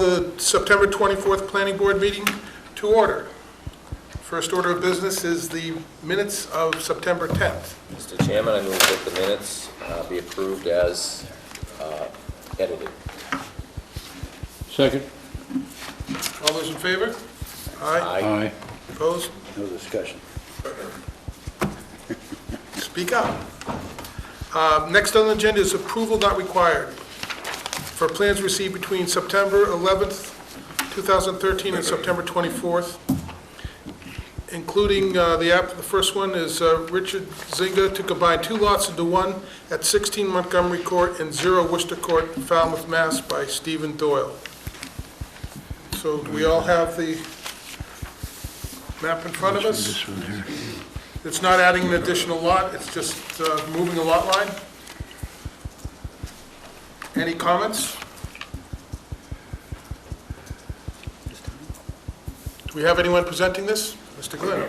the September 24th Planning Board meeting to order. First order of business is the minutes of September 10th. Mr. Chairman, I move that the minutes be approved as edited. Second. All those in favor? Aye. Aye. Opposed? No discussion. Speak up. Next on the agenda is approval not required for plans received between September 11th, 2013 and September 24th, including the first one is Richard Zinga to combine two lots into one at 16 Montgomery Court and 0 Worcester Court, Falmouth, Mass. By Stephen Doyle. So do we all have the map in front of us? This one here. It's not adding an additional lot, it's just moving a lot line. Any comments? Do we have anyone presenting this? Mr. Glenn?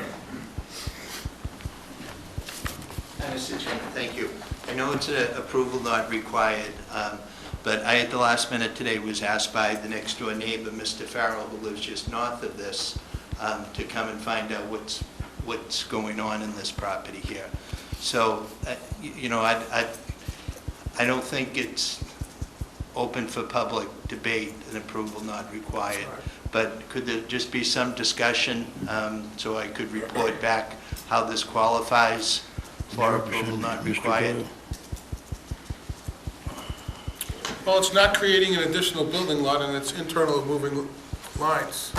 Mr. Chairman, thank you. I know it's an approval not required, but I, at the last minute today, was asked by the next door neighbor, Mr. Farrell, who lives just north of this, to come and find out what's going on in this property here. So, you know, I don't think it's open for public debate, an approval not required. But could there just be some discussion so I could report back how this qualifies for approval not required? Well, it's not creating an additional building lot, and it's internal of moving lines.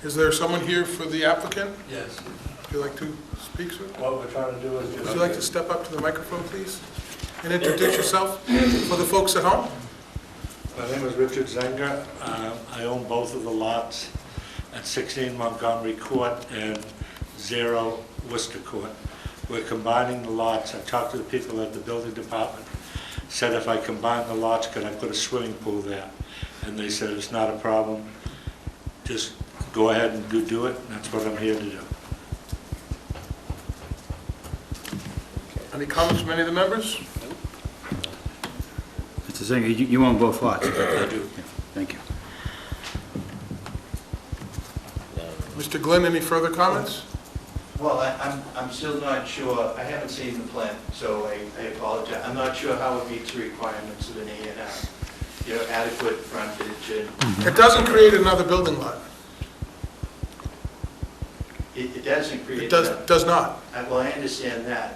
Is there someone here for the applicant? Yes. Would you like to speak, sir? What we're trying to do is Would just... you like to step up to the microphone, please? And introduce yourself for the folks at home? My name is Richard Zenger. I own both of the lots at 16 Montgomery Court and 0 Worcester Court. We're combining the lots. I talked to the people at the building department, said if I combine the lots, could I put a swimming pool there? And they said it's not a problem. Just go ahead and do it. And that's what I'm here to do. Any comments from any of the members? Mr. Zenger, you own both lots? I do. Yeah, thank you. Mr. Glenn, any further comments? Well, I'm still not sure. I haven't seen the plan, so I apologize. I'm not sure how it meets the requirements of an A&R. You know, adequate frontage and... It doesn't create another building lot. It doesn't create... It does not. Well, I understand that,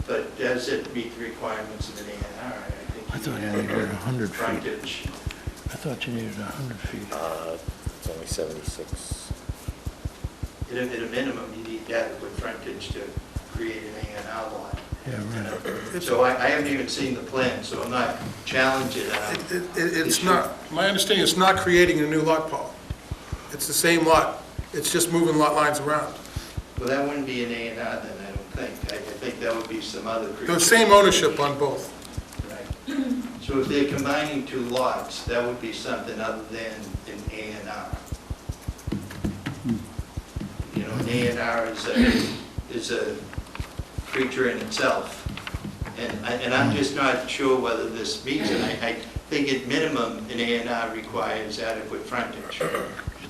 but does it meet the requirements of an A&R? I thought you needed 100 feet. Frontage. I thought you needed 100 feet. It's only 76. At a minimum, you need adequate frontage to create an A&R lot. Yeah, right. So I haven't even seen the plan, so I'm not challenging it. It's not, my understanding, it's not creating a new lot, Paul. It's the same lot. It's just moving lot lines around. Well, that wouldn't be an A&R then, I don't think. I think that would be some other... The same ownership on both. Right. So if they're combining two lots, that would be something other than an A&R. You know, an A&R is a creature in itself. And I'm just not sure whether this meets it. I think at minimum, an A&R requires adequate frontage. It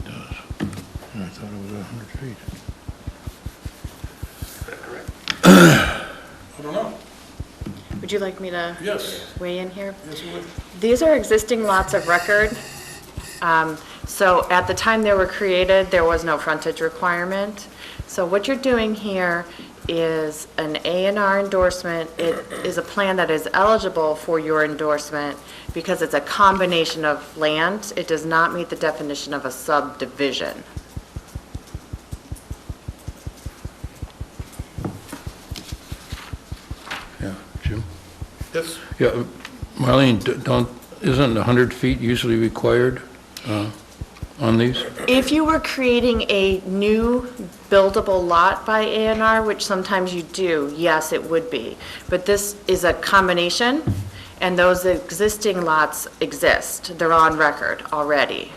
does. I thought it was 100 feet. Is that correct? I don't know. Would you like me to Yes. weigh in here? Yes, it would. These are existing lots of record. So at the time they were created, there was no frontage requirement. So what you're doing here is an A&R endorsement. It is a plan that is eligible for your endorsement because it's a combination of land. It does not meet the definition of a subdivision. Yeah, Jim? Yes. Yeah, Marlene, isn't 100 feet usually required on these? If you were creating a new buildable lot by A&R, which sometimes you do, yes, it would be. But this is a combination, and those existing lots exist. They're on record already.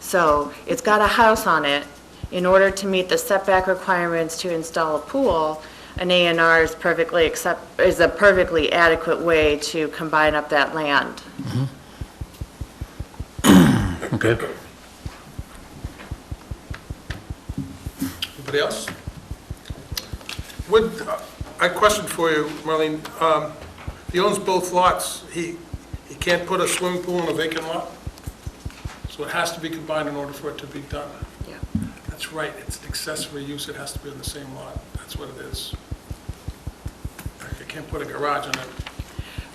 So it's got a house on it. In order to meet the setback requirements to install a pool, an A&R is a perfectly adequate way to combine up that land. Okay. Anybody else? Would, I question for you, Marlene, he owns both lots, he can't put a swimming pool in a vacant lot? So it has to be combined in order for it to be done. Yeah. That's right, it's an accessory use, it has to be in the same lot, that's what it is. You can't put a garage in it,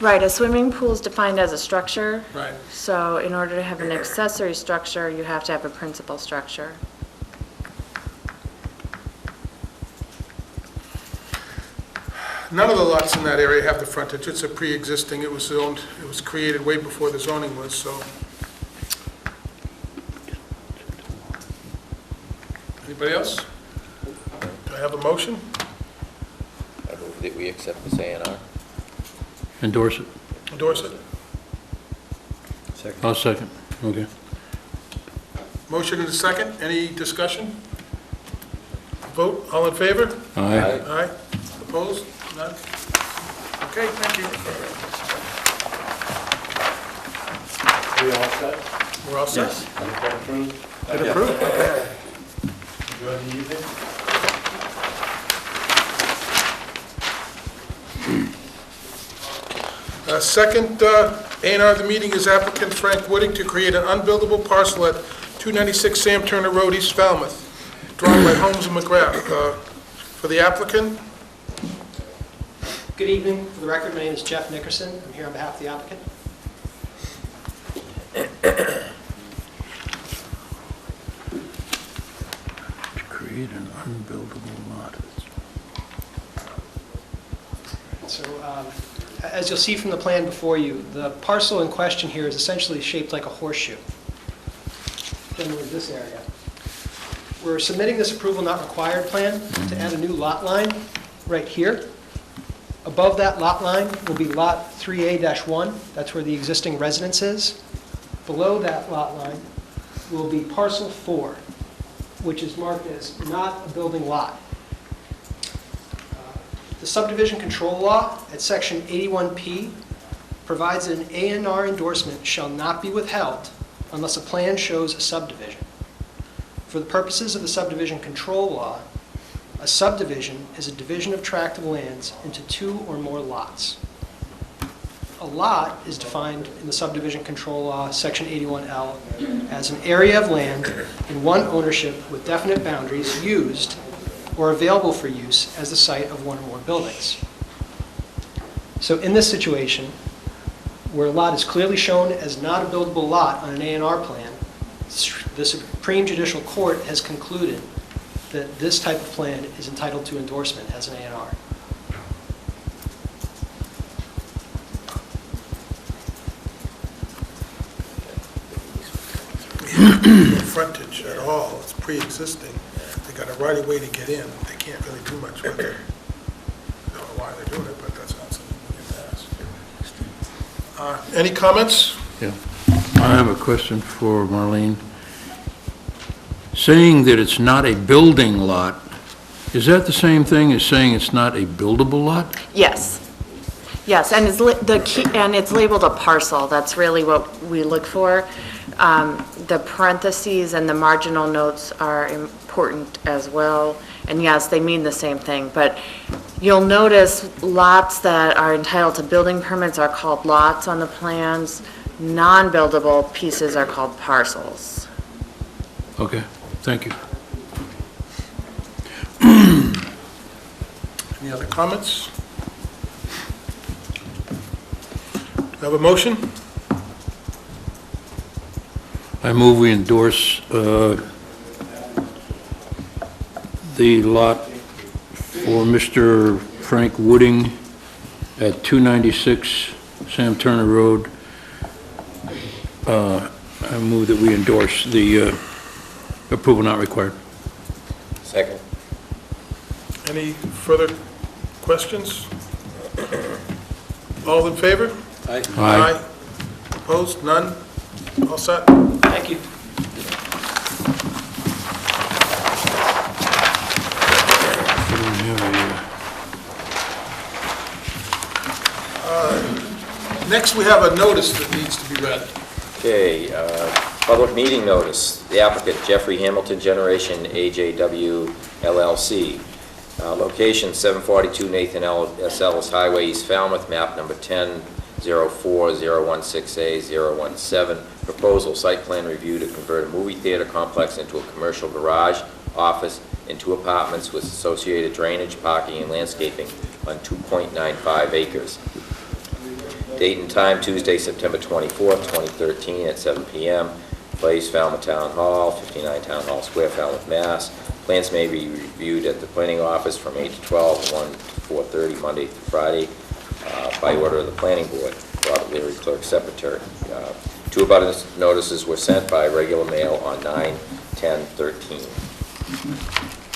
Right, a swimming pool is defined as a structure. right? So in order to have an accessory structure, you have to have a principal structure. None of the lots in that area have the frontage, it's a pre-existing, it was owned, it was created way before the zoning was, so. Anybody else? Do I have a motion? I move that we accept this A&R. Endorse it. Endorse it? I'll second. Okay. Motion and a second, any discussion? Vote, all in favor? Aye. Aye. Opposed? None? Okay, thank you. We all set? We're all set? Everybody approved? Been approved? Enjoy the evening. Second A&R of the meeting is applicant Frank Wooding to create an unbuildable parcel at 296 Sam Turner Road, East Falmouth, drawn by Holmes and McGrath. For the applicant, Good evening. For the record, my name is Jeff Nickerson. I'm here on behalf of the applicant. To create an unbuildable lot. So, as you'll see from the plan before you, the parcel in question here is essentially shaped like a horseshoe, generally this area. We're submitting this approval not required plan to add a new lot line right here. Above that lot line will be Lot 3A-1. That's where the existing residence is. Below that lot line will be Parcel 4, which is marked as not a building lot. The subdivision control law at Section 81P provides that an A&R endorsement shall not be withheld unless a plan shows a subdivision. For the purposes of the subdivision control law, a subdivision is a division of tract of lands into 2 or more lots. A lot is defined in the subdivision control law, Section 81L, as an area of land in one ownership with definite boundaries used or available for use as the site of one or more buildings. So in this situation, where a lot is clearly shown as not a buildable lot on an A&R plan, the Supreme Judicial Court has concluded that this type of plan is entitled to endorsement as an A&R. no frontage at all, it's pre-existing. They got a right of way to get in, they can't really do much with it. I don't know why they're doing it, but that's not something we can ask. Any comments? Yeah. I have a question for Marlene. Saying that it's not a building lot, is that the same thing as saying it's not a buildable lot? Yes. Yes, and it's labeled a parcel. That's really what we look for. The parentheses and the marginal notes are important as well. And yes, they mean the same thing. But you'll notice lots that are entitled to building permits are called lots on the plans. Non-buildable pieces are called parcels. Okay, thank you. Any other comments? Have a motion? I move we endorse the lot for Mr. Frank Wooding at 296 Sam Turner Road. I move that we endorse the approval not required. Second. Any further questions? All in favor? Aye. Opposed? None? All set? Thank you. We don't have Next, we have a notice that needs to be read. Okay, Public meeting notice. The applicant, Jeffrey Hamilton Generation, AJW LLC. Location, 742 Nathan S. Ellis Highway, East Falmouth, map number 10-04-016A-017. Proposal, site plan review to convert a movie theater complex into a commercial garage, office, and 2 apartments with associated drainage, parking, and landscaping on 2.95 acres. Date and time, Tuesday, September 24th, 2013, at 7 p.m. Place, Falmouth Town Hall, 59 Town Hall Square, Falmouth, Mass. Plans may be reviewed at the planning office from 8 to 12, 1 to 4:30, Monday through Friday, by order of the planning board. Robert Leary, Clerk Secretary. 2 abutters notices were sent by regular mail on 9/10/13.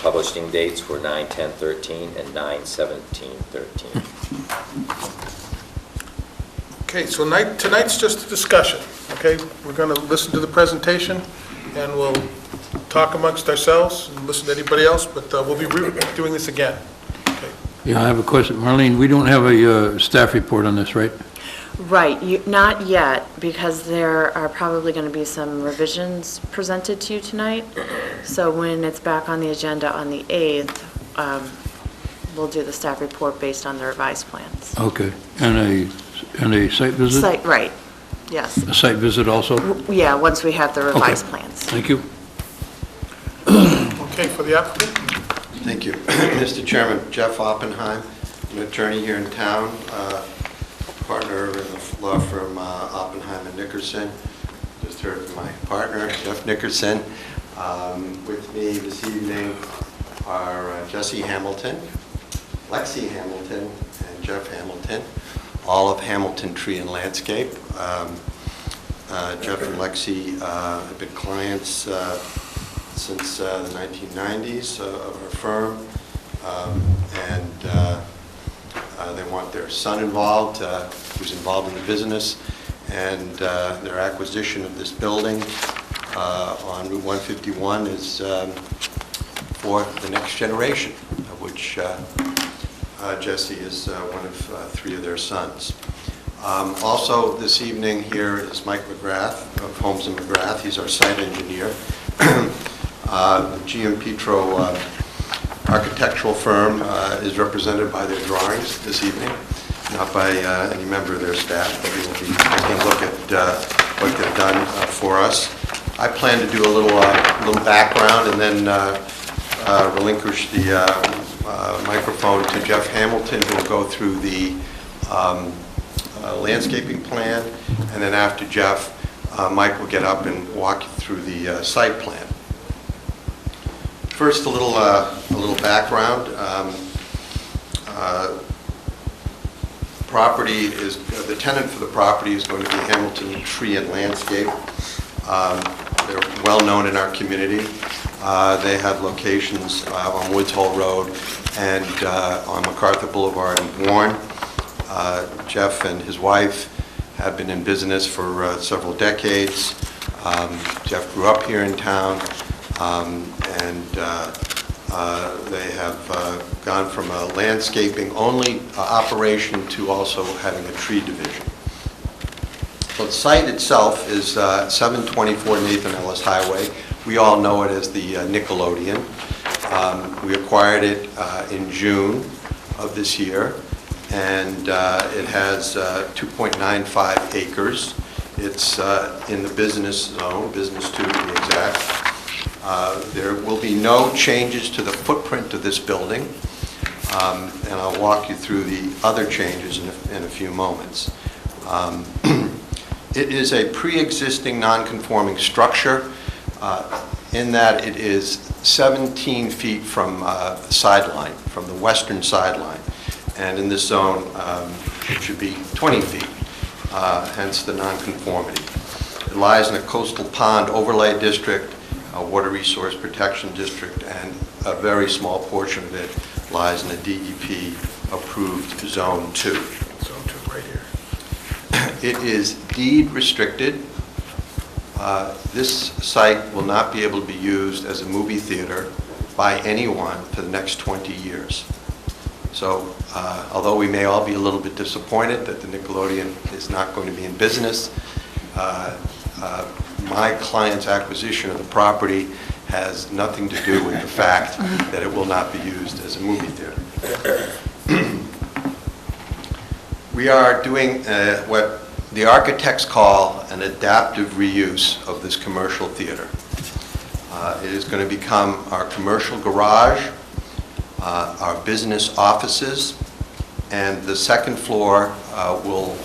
Publishing dates were 9/10/13 and 9/17/13. Okay, so tonight's just a discussion, okay? We're going to listen to the presentation, and we'll talk amongst ourselves and listen to anybody else, but we'll be doing this again. Okay. Yeah, I have a question. Marlene, we don't have a staff report on this, right? Right, not yet, because there are probably going to be some revisions presented to you tonight. So when it's back on the agenda on the 8th, we'll do the staff report based on the revised plans. Okay. And a site visit? Right, yes. A site visit also? Yeah, once we have the revised Okay. plans. Thank you. Okay, for the applicant? Thank you. Mr. Chairman, Jeff Oppenheim, an attorney here in town, partner in the law firm Oppenheim and Nickerson. Just heard from my partner, Jeff Nickerson. With me this evening are Jesse Hamilton, Lexi Hamilton, and Jeff Hamilton, all of Hamilton Tree and Landscape. Jeff and Lexi have been clients since the 1990s of our firm, and they want their son involved, who's involved in the business, and their acquisition of this building on Route 151 is for the next generation, of which Jesse is one of 3 of their sons. Also this evening here is Mike McGrath of Holmes & McGrath. He's our site engineer. The GM Petro architectural firm is represented by their drawings this evening, not by any member of their staff, but we will be taking a look at what they've done for us. I plan to do a little background and then relinquish the microphone to Jeff Hamilton, who will go through the landscaping plan, and then after Jeff, Mike will get up and walk you through the site plan. First, a little background. Property is the tenant for the property is going to be Hamilton Tree and Landscape. They're well known in our community. They have locations on Woods Hole Road and on MacArthur Boulevard in Bourne. Jeff and his wife have been in business for several decades. Jeff grew up here in town, and they have gone from a landscaping-only operation to also having a tree division. So the site itself is 724 Nathan Ellis Highway. We all know it as the Nickelodeon. We acquired it in June of this year, and it has 2.95 acres. It's in the business zone, business 2 to be exact. There will be no changes to the footprint of this building, and I'll walk you through the other changes in a few moments. It is a pre-existing non-conforming structure in that it is 17 feet from the sideline, from the western sideline. And in this zone, it should be 20 feet, hence the nonconformity. It lies in a coastal pond overlay district, a water resource protection district, and a very small portion of it lies in a DEP-approved Zone 2. Zone 2, right here. It is deed restricted. This site will not be able to be used as a movie theater by anyone for the next 20 years. So although we may all be a little bit disappointed that the Nickelodeon is not going to be in business, my client's acquisition of the property has nothing to do with the fact that it will not be used as a movie theater. We are doing what the architects call an adaptive reuse of this commercial theater. It is going to become our commercial garage, our business offices, and the second floor will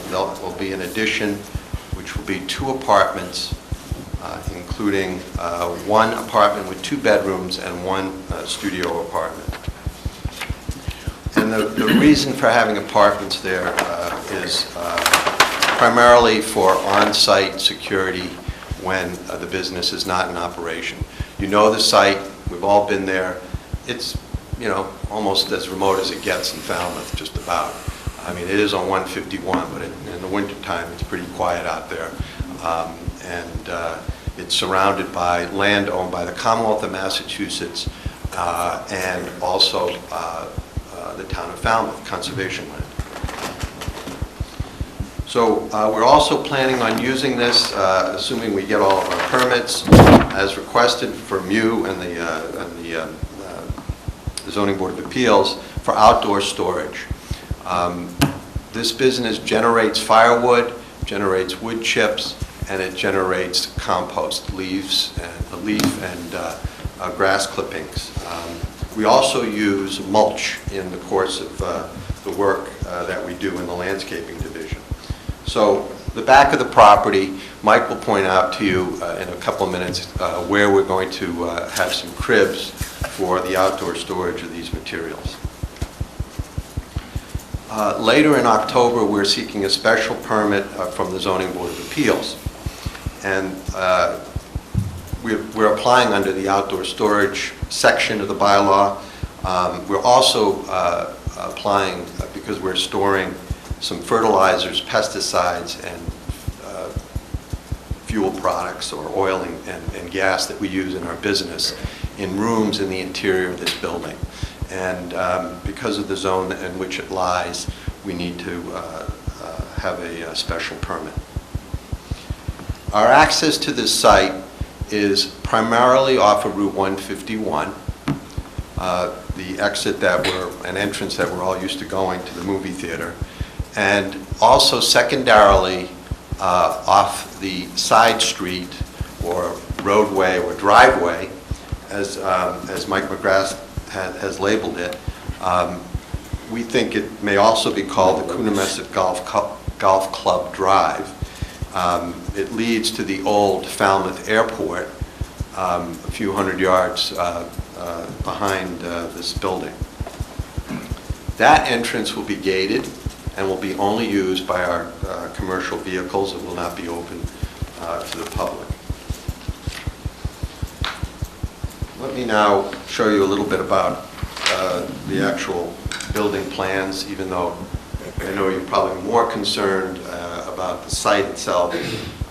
be an addition, which will be 2 apartments, including 1 apartment with 2 bedrooms and 1 studio apartment. And the reason for having apartments there is primarily for on-site security when the business is not in operation. You know the site, we've all been there. It's, you know, almost as remote as it gets in Falmouth, just about. I mean, it is on 151, but in the wintertime, it's pretty quiet out there. It's surrounded by land owned by the Commonwealth of Massachusetts and also the town of Falmouth, conservation land. So we're also planning on using this, assuming we get all of our permits, as requested from you and the Zoning Board of Appeals, for outdoor storage. This business generates firewood, generates wood chips, and it generates compost, leaf and grass clippings. We also use mulch in the course of the work that we do in the landscaping division. So the back of the property, Mike will point out to you in a couple of minutes where we're going to have some cribs for the outdoor storage of these materials. Later in October, we're seeking a special permit from the Zoning Board of Appeals. And we're applying under the outdoor storage section of the bylaw. We're also applying because we're storing some fertilizers, pesticides, and fuel products or oil and gas that we use in our business in rooms in the interior of this building. And because of the zone in which it lies, we need to have a special permit. Our access to this site is primarily off of Route 151, the exit an entrance that we're all used to going to the movie theater, and also secondarily off the side street or roadway or driveway, as Mike McGrath has labeled it. We think it may also be called the Coonamessett Golf Club Drive. It leads to the old Falmouth Airport, a few hundred yards behind this building. That entrance will be gated and will be only used by our commercial vehicles. It will not be open to the public. Let me now show you a little bit about the actual building plans, even though I know you're probably more concerned about the site itself.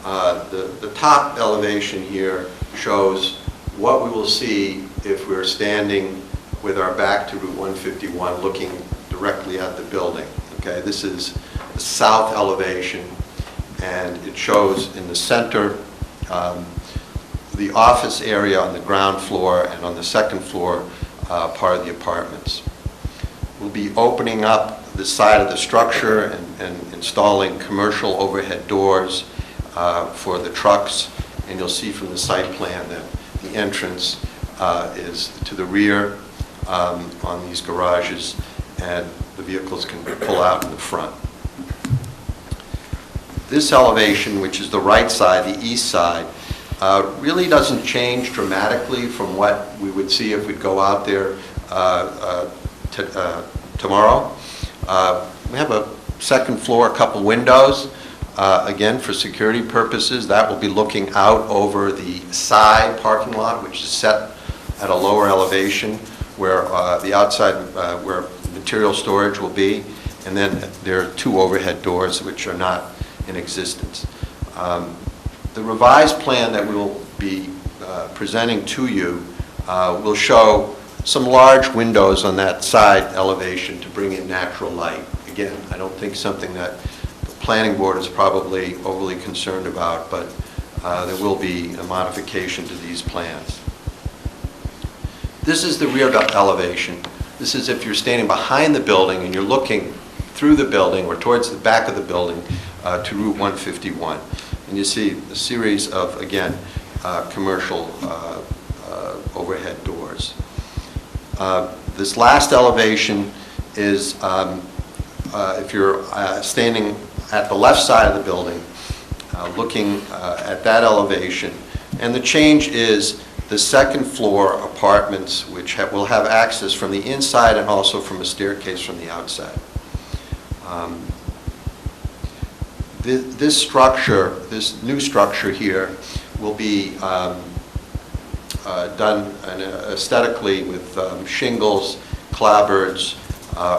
The top elevation here shows what we will see if we're standing with our back to Route 151 looking directly at the building. Okay, this is the south elevation, and it shows in the center the office area on the ground floor, and on the second floor part of the apartments. We'll be opening up the side of the structure and installing commercial overhead doors for the trucks, and you'll see from the site plan that the entrance is to the rear on these garages, and the vehicles can pull out in the front. This elevation, which is the right side, the east side, really doesn't change dramatically from what we would see if we'd go out there tomorrow. We have a second floor, a couple windows, again for security purposes. That will be looking out over the side parking lot, which is set at a lower elevation where the outside, where material storage will be, and then there are 2 overhead doors which are not in existence. The revised plan that we will be presenting to you will show some large windows on that side elevation to bring in natural light. Again, I don't think something that the planning board is probably overly concerned about, but there will be a modification to these plans. This is the rear elevation. This is if you're standing behind the building and you're looking through the building or towards the back of the building to Route 151. And you see a series of, again, commercial overhead doors. This last elevation is if you're standing at the left side of the building, looking at that elevation. And the change is the second floor apartments, which will have access from the inside and also from a staircase from the outside. This structure, this new structure here, will be done aesthetically with shingles, clapboards,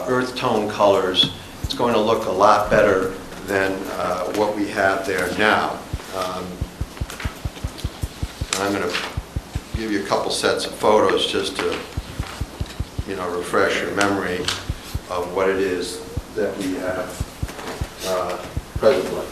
earth tone colors. It's going to look a lot better than what we have there now. I'm going to give you a couple sets of photos just to, refresh your memory of what it is that we have presently.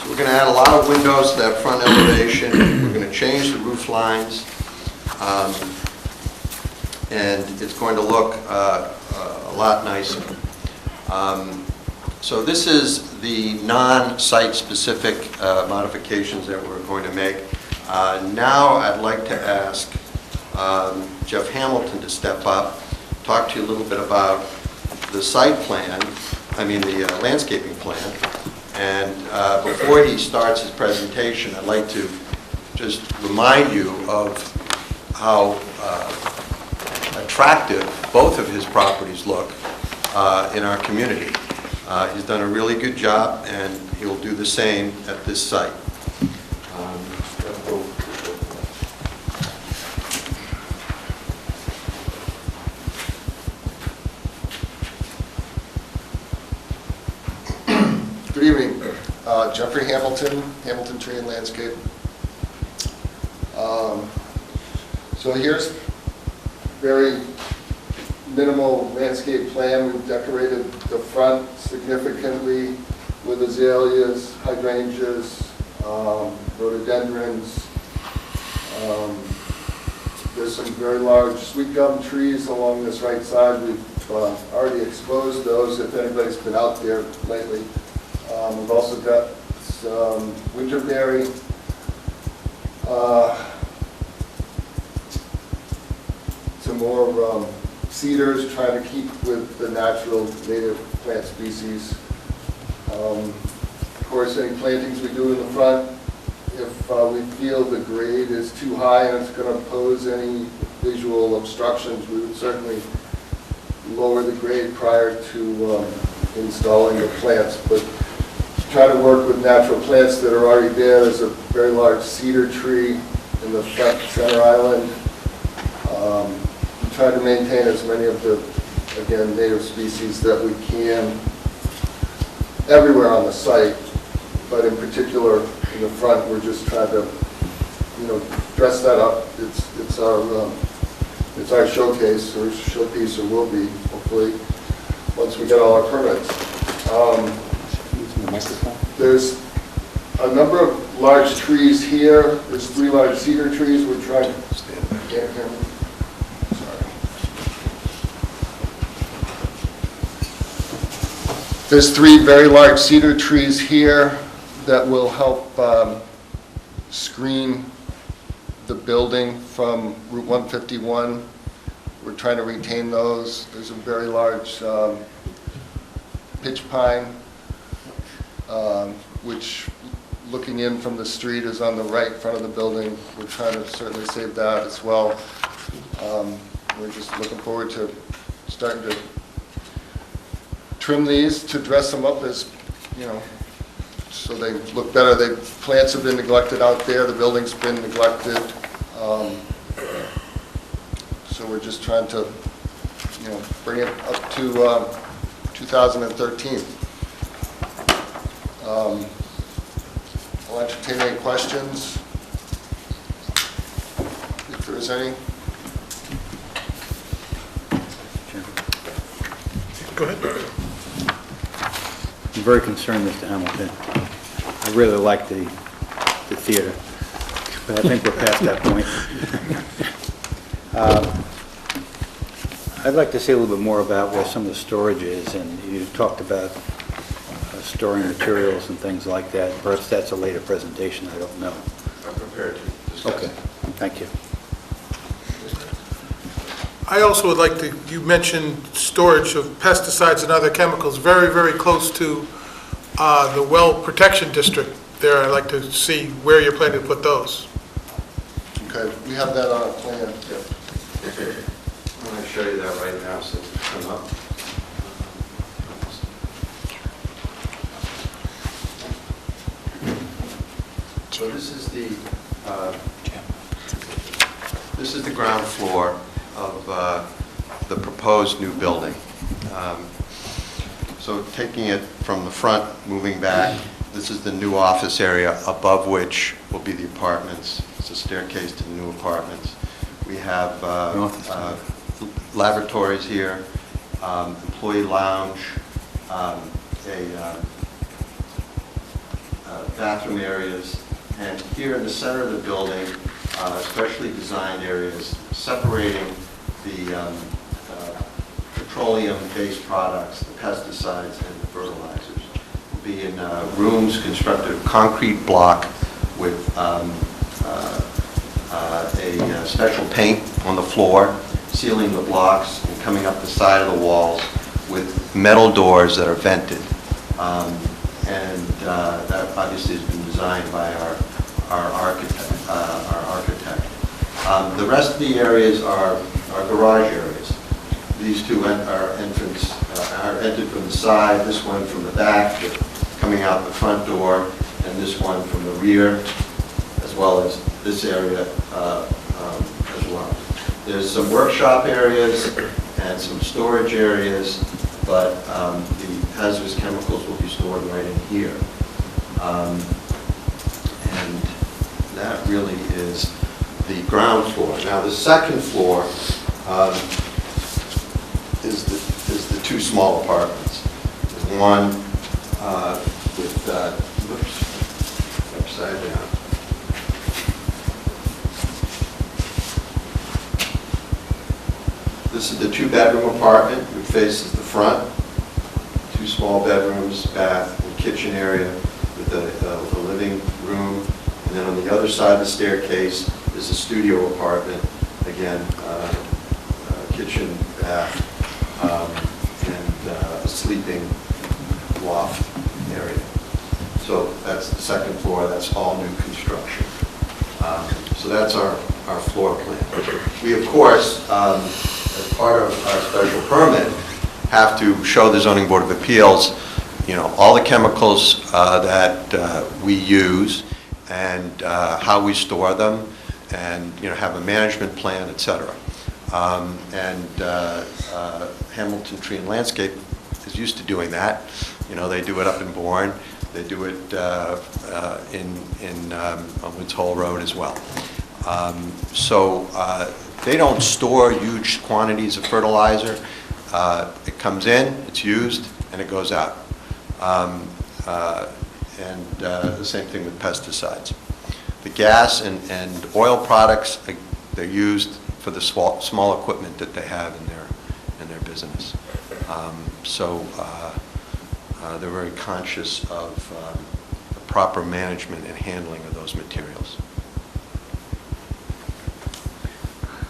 We're going to add a lot of windows to that front elevation. We're going to change the roof lines. And it's going to look a lot nicer. So this is the non-site specific modifications that we're going to make. Now I'd like to ask Jeff Hamilton to step up, talk to you a little bit about the site plan, the landscaping plan. And before he starts his presentation, I'd like to just remind you of how attractive both of his properties look in our community. He's done a really good job, and he'll do the same at this site. Good evening. Jeffrey Hamilton, Hamilton Tree and Landscape. So here's very minimal landscape plan. We've decorated the front significantly with azaleas, hydrangeas, rhododendrons. There's some very large sweet gum trees along this right side. We've already exposed those if anybody's been out there lately. We've also got some winterberry, some more cedars, trying to keep with the natural native plant species. Of course, any plantings we do in the front, if we feel the grade is too high and it's going to pose any visual obstructions, we would certainly lower the grade prior to installing the plants. But try to work with natural plants that are already there. There's a very large cedar tree in the front center island. We try to maintain as many of the, again, native species that we can everywhere on the site, but in particular in the front, we're just trying to, dress that up. It's our showcase or showpiece, or will be hopefully once we get all our permits. There's a number of large trees here. There's 3 large cedar trees. We're trying to stand back here. Sorry. There's 3 very large cedar trees here that will help screen the building from Route 151. We're trying to retain those. There's a very large pitch pine, which looking in from the street is on the right front of the building. We're trying to certainly save that as well. We're just looking forward to starting to trim these to dress them up as, so they look better. Plants have been neglected out there. The building's been neglected. So we're just trying to, bring it up to 2013. I'll entertain any questions, if there is any. Go ahead. I'm very concerned, Mr. Hamilton. I really like the theater, but I think we're past that point. I'd like to see a little bit more about where some of the storage is, and you talked about storing materials and things like that. Perhaps that's a later presentation, I don't know. I'm prepared to discuss. Okay, thank you. I also would like to, you mentioned storage of pesticides and other chemicals very, very close to the well protection district there. I'd like to see where you're planning to put those. Okay, we have that on a plan. I'm going to show you that right now since it's come up. So this is the ground floor of the proposed new building. So taking it from the front, moving back, this is the new office area, above which will be the apartments. It's a staircase to the new apartments. We have laboratories here, employee lounge, bathroom areas, and here in the center of the building, specially designed areas separating the petroleum-based products, the pesticides, and the fertilizers. Will be in rooms constructed of concrete block with a special paint on the floor, sealing the blocks and coming up the side of the walls with metal doors that are vented. That obviously has been designed by our architect. The rest of the areas are garage areas. These two are entered from the side, this one from the back, coming out the front door, and this one from the rear, as well as this area as well. There's some workshop areas and some storage areas, but the hazardous chemicals will be stored right in here. And that really is the ground floor. Now, the second floor is the two small apartments. There's one with, upside down. This is the two-bedroom apartment, which faces the front. Two small bedrooms, bath, and kitchen area with a living room. And then on the other side of the staircase is a studio apartment. Again, kitchen, bath, and a sleeping loft area. So that's the second floor. That's all new construction. So that's our floor plan. We, of course, as part of our special permit, have to show the Zoning Board of Appeals, all the chemicals that we use and how we store them, and have a management plan, et cetera. Hamilton Tree and Landscape is used to doing that. They do it up in Bourne. They do it on Woods Hole Road as well. They don't store huge quantities of fertilizer. It comes in, it's used, and it goes out. The same thing with pesticides. The gas and oil products, they're used for the small equipment that they have in their business. They're very conscious of the proper management and handling of those materials.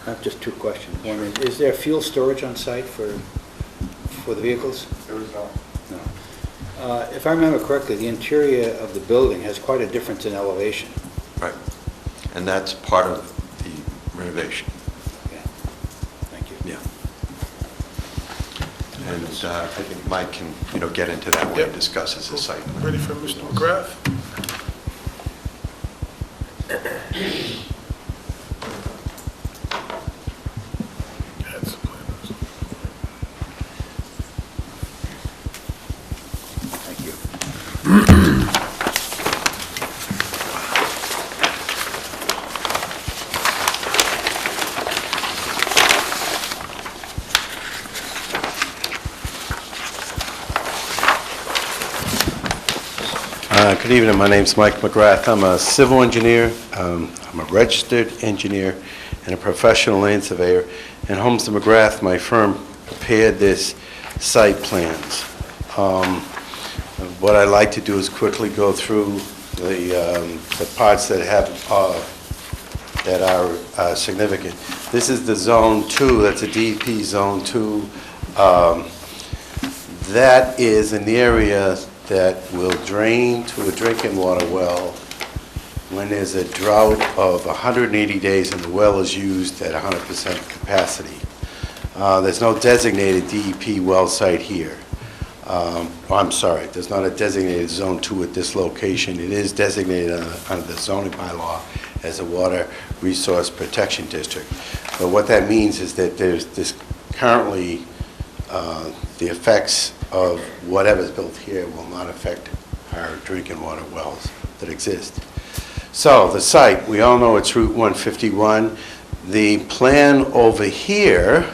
I have just two questions. One is there fuel storage on site for the vehicles? There is not. No. If I remember correctly, the interior of the building has quite a difference in elevation. Right. And that's part of the renovation. Yeah. Thank you. Yeah. And I think Mike can, get into that when he Yep. discusses his site plan. Ready for Mr. McGrath? That's the plan. Good evening, my name's Mike McGrath. I'm a civil engineer, I'm a registered engineer, and a professional land surveyor. And Holmes and McGrath, my firm, prepared this site plans. What I'd like to do is quickly go through the parts that are significant. This is the Zone 2, that's a DEP Zone 2. That is an area that will drain to a drinking water well when there's a drought of 180 days and the well is used at 100% capacity. There's no designated DEP well site here. I'm sorry, there's not a designated Zone 2 at this location. It is designated under the zoning bylaw as a water resource protection district. But what that means is that there's this currently, the effects of whatever's built here will not affect our drinking water wells that exist. So the site, we all know it's Route 151. The plan over here,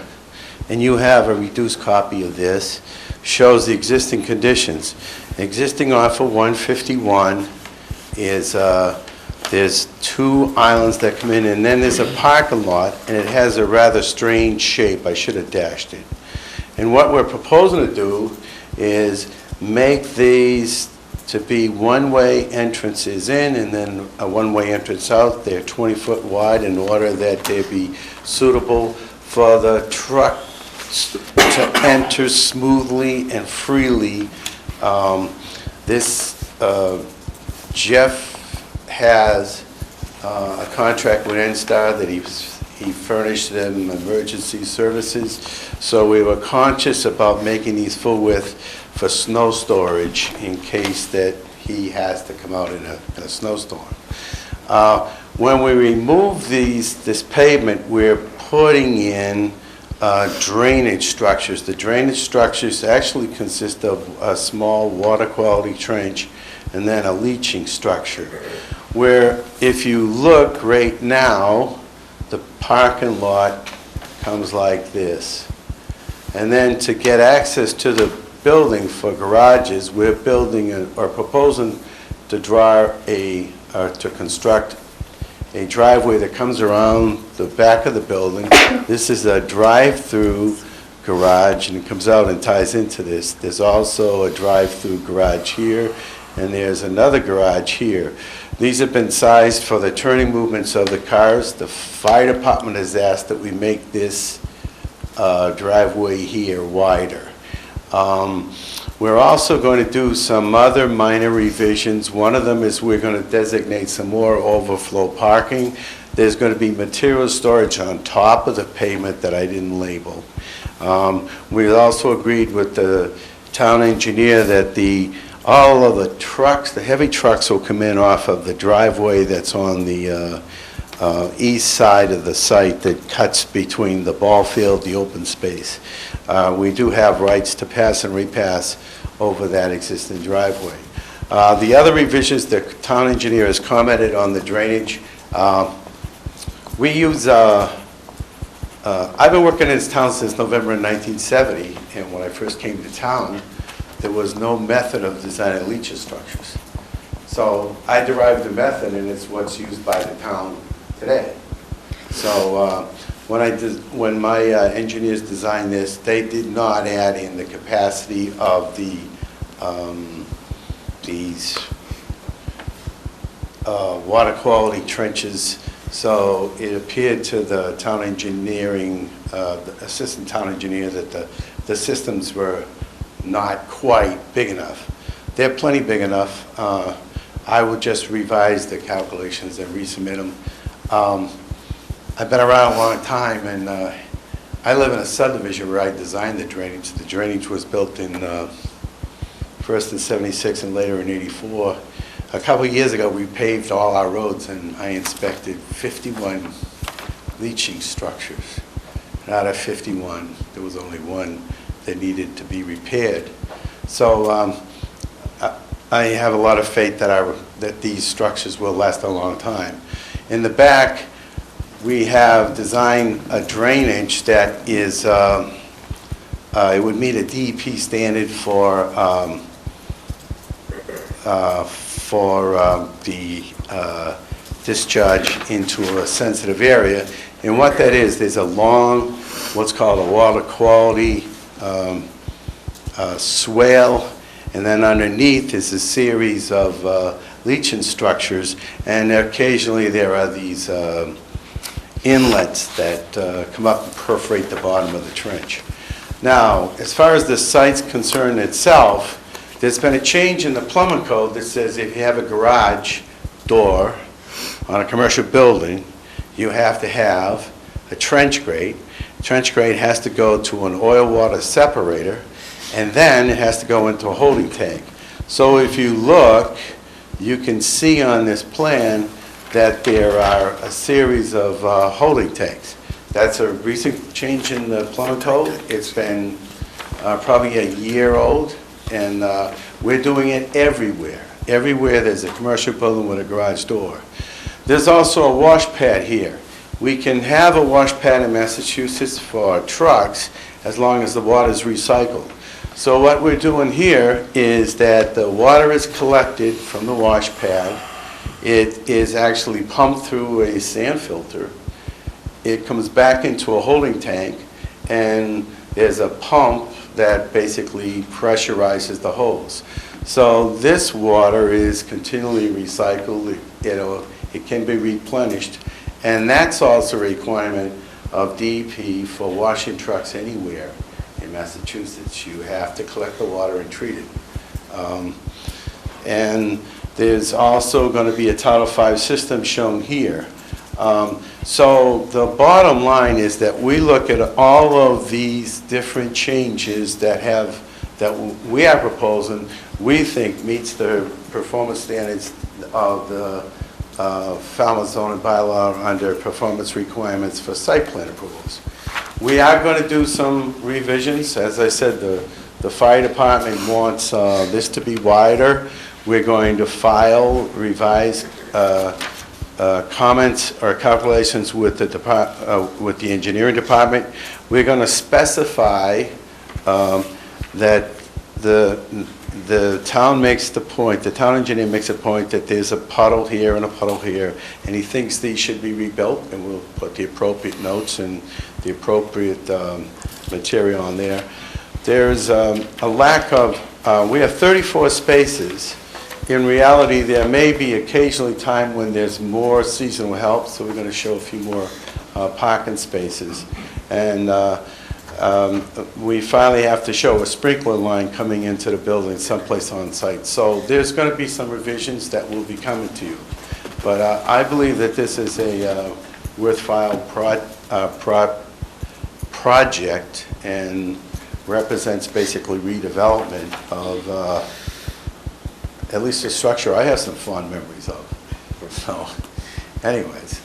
and you have a reduced copy of this, shows the existing conditions. Existing off of 151 is, there's two islands that come in, and then there's a parking lot, and it has a rather strange shape. I should have dashed it. And what we're proposing to do is make these to be one-way entrances in and then a one-way entrance out. They're 20-foot wide in order that they be suitable for the truck to enter smoothly and freely. Jeff has a contract with NSTAR that he furnished them emergency services. So we were conscious about making these full width for snow storage in case that he has to come out in a snowstorm. When we remove this pavement, we're putting in drainage structures. The drainage structures actually consist of a small water quality trench and then a leaching structure, where if you look right now, the parking lot comes like this. And then to get access to the building for garages, we're building or proposing to to construct a driveway that comes around the back of the building. This is a drive-through garage, and it comes out and ties into this. There's also a drive-through garage here, and there's another garage here. These have been sized for the turning movements of the cars. The fire department has asked that we make this driveway here wider. We're also going to do some other minor revisions. One of them is we're going to designate some more overflow parking. There's going to be material storage on top of the pavement that I didn't label. We also agreed with the town engineer that all of the trucks, the heavy trucks, will come in off of the driveway that's on the east side of the site that cuts between the ball field, the open space. We do have rights to pass and repass over that existing driveway. The other revisions, the town engineer has commented on the drainage. We use, I've been working in this town since November 1970, and when I first came to town, there was no method of designing leaching structures. So I derived the method, and it's what's used by the town today. So when my engineers designed this, they did not add in the capacity of these water quality trenches. So it appeared to the town engineering, the assistant town engineer, that the systems were not quite big enough. They're plenty big enough. I would just revise the calculations and resubmit them. I've been around a long time, and I live in a subdivision where I designed the drainage. The drainage was built in first in '76 and later in '84. A couple of years ago, we paved all our roads, and I inspected 51 leaching structures. And out of 51, there was only one that needed to be repaired. So I have a lot of faith that these structures will last a long time. In the back, we have designed a drainage that is, it would meet a DEP standard for for the discharge into a sensitive area. And what that is, there's a long, what's called a water quality swale, and then underneath is a series of leaching structures, and occasionally there are these inlets that come up and perforate the bottom of the trench. Now, as far as the site's concerned itself, there's been a change in the plumbing code that says if you have a garage door on a commercial building, you have to have a trench grate. Trench grate has to go to an oil water separator, and then it has to go into a holding tank. So if you look, you can see on this plan that there are a series of holding tanks. That's a recent change in the plumbing code. It's been probably a year old, and we're doing it everywhere. Everywhere there's a commercial building with a garage door. There's also a wash pad here. We can have a wash pad in Massachusetts for trucks as long as the water is recycled. So what we're doing here is that the water is collected from the wash pad. It is actually pumped through a sand filter. It comes back into a holding tank, and there's a pump that basically pressurizes the hose. So this water is continually recycled. It can be replenished, and that's also a requirement of DEP for washing trucks anywhere in Massachusetts. You have to collect the water and treat it. And there's also going to be a Title V system shown here. So the bottom line is that we look at all of these different changes that we are proposing, we think meets the performance standards of the Falmouth zoning bylaw under performance requirements for site plan approvals. We are going to do some revisions. As I said, the fire department wants this to be wider. We're going to file revised comments or calculations with the engineering department. We're going to specify that the town makes the point, the town engineer makes a point that there's a puddle here and a puddle here, and he thinks these should be rebuilt, and we'll put the appropriate notes and the appropriate material on there. There's a lack of, we have 34 spaces. In reality, there may be occasionally time when there's more seasonal help, so we're going to show a few more parking spaces. And we finally have to show a sprinkler line coming into the building someplace on site. So there's going to be some revisions that will be coming to you. But I believe that this is a worthwhile project and represents basically redevelopment of at least the structure I have some fond memories of. So, anyways,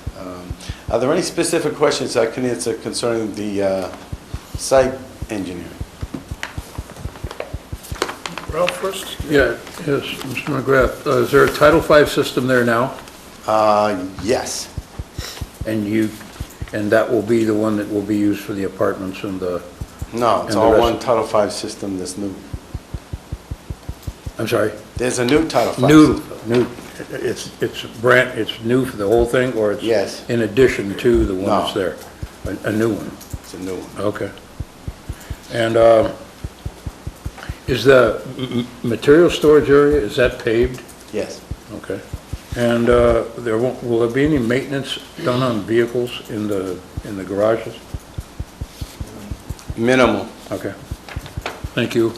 are there any specific questions I can answer concerning the site engineering? Ralph first? Yeah, yes, Mr. McGrath, is there a Title V system there now? Yes. And that will be the one that will be used for the apartments and the... No, it's and all the one rest- Title V system that's new. I'm sorry? There's a new Title V New, it's new for the whole thing, or it's... Yes. In addition to the one No. that's there? A new one? It's a new one. Okay. And is the material storage area, is that paved? Yes. Okay. And will there be any maintenance done on vehicles in the garages? Minimal. Okay. Thank you.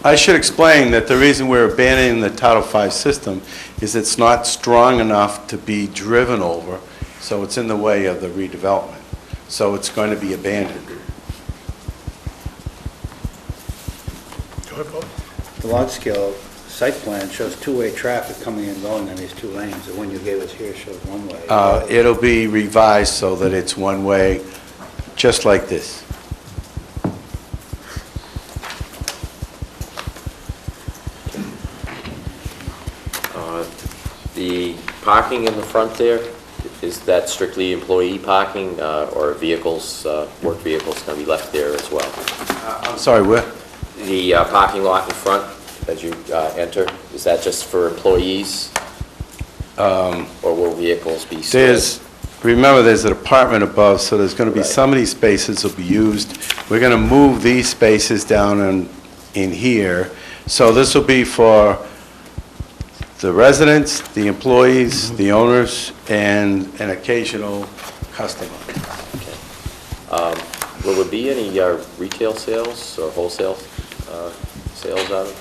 I should explain that the reason we're abandoning the Title V system is it's not strong enough to be driven over, so it's in the way of the redevelopment. So it's going to be abandoned. Go ahead, Paul. The large scale site plan shows two-way traffic coming and going in these two lanes. The one you gave us here shows one way. It'll be revised so that it's one way, just like this. The parking in the front there, is that strictly employee parking, or vehicles, work vehicles going to be left there as well? I'm sorry, where? The parking lot in front, as you enter? Is that just for employees? Or will vehicles be stored? Remember, there's an apartment above, so there's going to be, Right. some of these spaces will be used. We're going to move these spaces down in here. So this will be for the residents, the employees, the owners, and an occasional customer. Will there be any retail sales or wholesale sales out of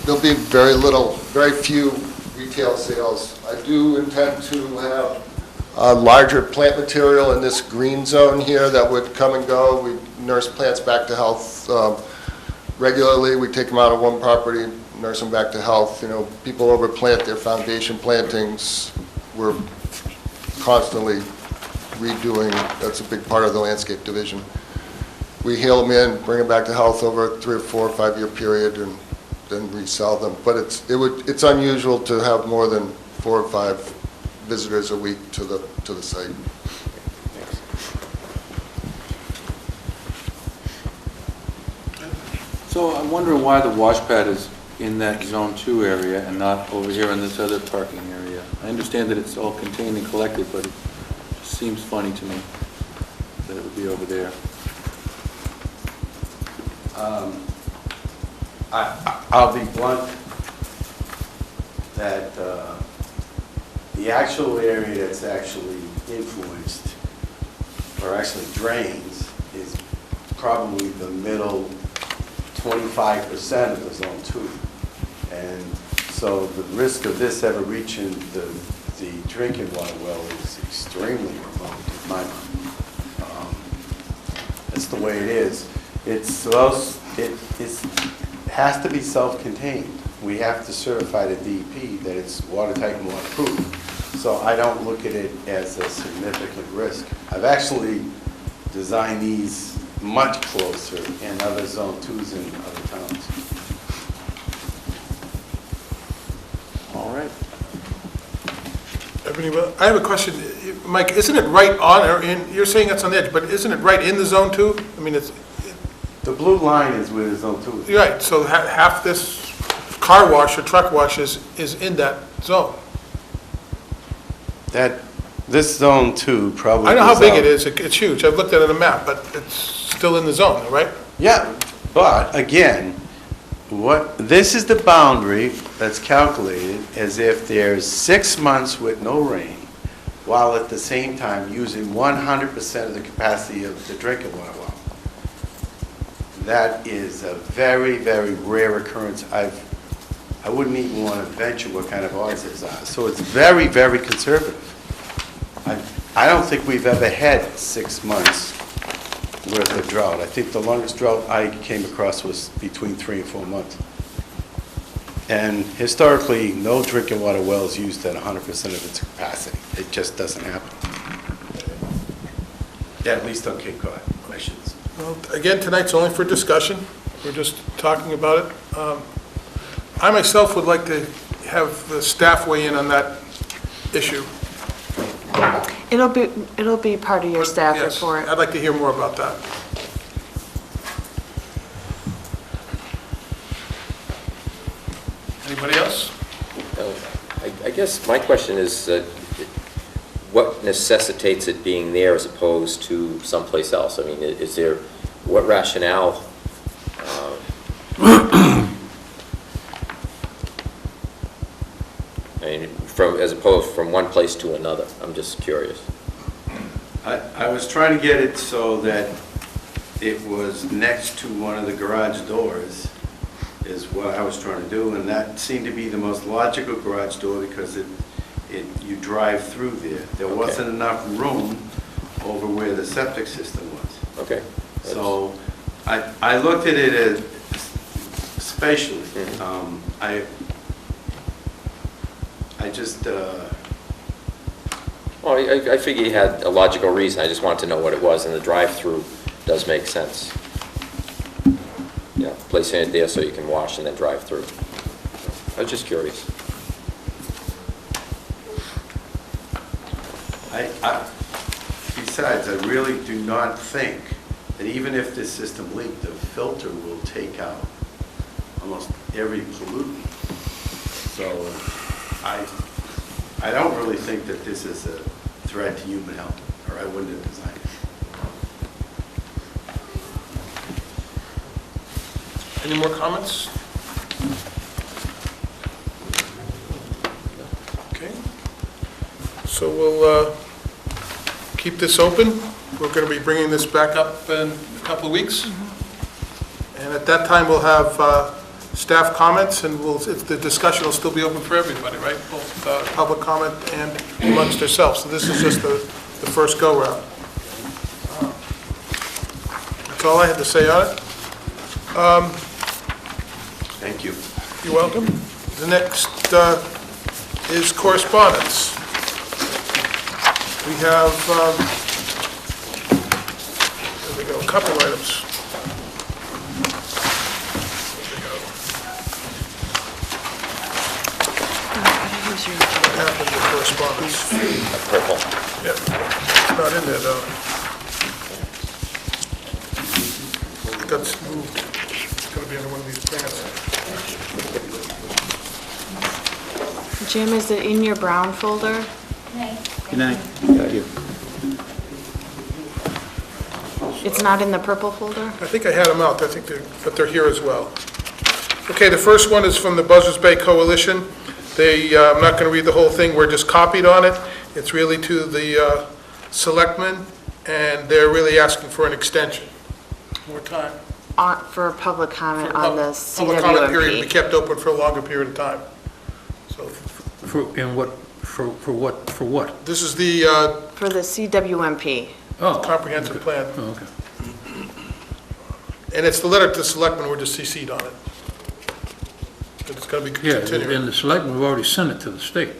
it? There'll be very little, very few retail sales. I do intend to have larger plant material in this green zone here that would come and go. We nurse plants back to health regularly. We take them out of one property, nurse them back to health. You know, people overplant their foundation plantings. We're constantly redoing, that's a big part of the landscape division. We hail them in, bring them back to health over a 3 or 4 or 5 year period, and then resell them. But it's unusual to have more than 4 or 5 visitors a week to the site. So I'm wondering why the wash pad is in that Zone 2 area and not over here in this other parking area. I understand that it's all contained and collected, but it just seems funny to me that it would be over there. I'll be blunt that the actual area that's actually influenced, or actually drains, is probably the middle 25% of the Zone 2. And so the risk of this ever reaching the drinking water well is extremely remote in my mind. That's the way it is. It has to be self-contained. We have to certify to DEP that it's watertight and waterproof. So I don't look at it as a significant risk. I've actually designed these much closer in other Zone 2s in other towns. All right. I have a question. Mike, isn't it right on, or you're saying it's on the edge, but isn't it right in the Zone 2? I mean, it's... The blue line is where the Zone 2 is. Right, so half this car wash or truck wash is in that zone. This Zone 2 probably... I know how goes big out- it is, it's huge, I've looked at it on a map, but it's still in the zone, right? Yeah, but again, this is the boundary that's calculated as if there's 6 months with no rain, while at the same time using 100% of the capacity of the drinking water well. That is a very, very rare occurrence. I wouldn't even want to venture what kind of odds these are. So it's very, very conservative. I don't think we've ever had 6 months worth of drought. I think the longest drought I came across was between 3 and 4 months. And historically, no drinking water well is used at 100% of its capacity. It just doesn't happen. At least on Cape Cod, I should say. Well, again, tonight's only for discussion, we're just talking about it. I myself would like to have the staff weigh in on that issue. It'll be part of your staff Yes, report. I'd like to hear more about that. Anybody else? I guess my question is, what necessitates it being there as opposed to someplace else? I mean, is there, what rationale? I mean, as opposed from one place to another? I'm just curious. I was trying to get it so that it was next to one of the garage doors, is what I was trying to do, and that seemed to be the most logical garage door because you drive through there. There wasn't enough room over where the septic system was. Okay. So I looked at it as spatially. I just... Well, I figure you had a logical reason. I just wanted to know what it was, and the drive-through does make sense. Yeah, placing it there so you can wash and then drive through. I was just curious. Besides, I really do not think And even if this system leaked, the filter will take out almost every pollutant. So I don't really think that this is a threat to human health, or I wouldn't have designed it. Any more comments? Okay. So we'll keep this open. We're going to be bringing this back up in a couple of weeks. And at that time, we'll have staff comments, and the discussion will still be open for everybody, right? Both public comment and amongst ourselves. So this is just the first go-round. That's all I had to say on it. Thank you. You're welcome. The next is correspondence. We have, there we go, a couple items. There we go. What happened to correspondence? Purple. Yeah, it's not in there, though. It got moved. It's going to be under one of these plans. Jim, is it in your brown folder? Good night. Thank you. It's not in the purple folder? I think I had them out, but they're here as well. Okay, the first one is from the Buzzards Bay Coalition. I'm not going to read the whole thing, we're just copied on it. It's really to the selectmen, and they're really asking for an extension. More time. For public comment For on the public comment period to be CWMP. kept open for a longer period of time. So For what? this is the For the CWMP. Oh, comprehensive plan, oh, okay. and it's the letter to the selectmen, we're just CC'd on it. It's going to be Yeah, continuing. and the selectmen have already sent it to the state,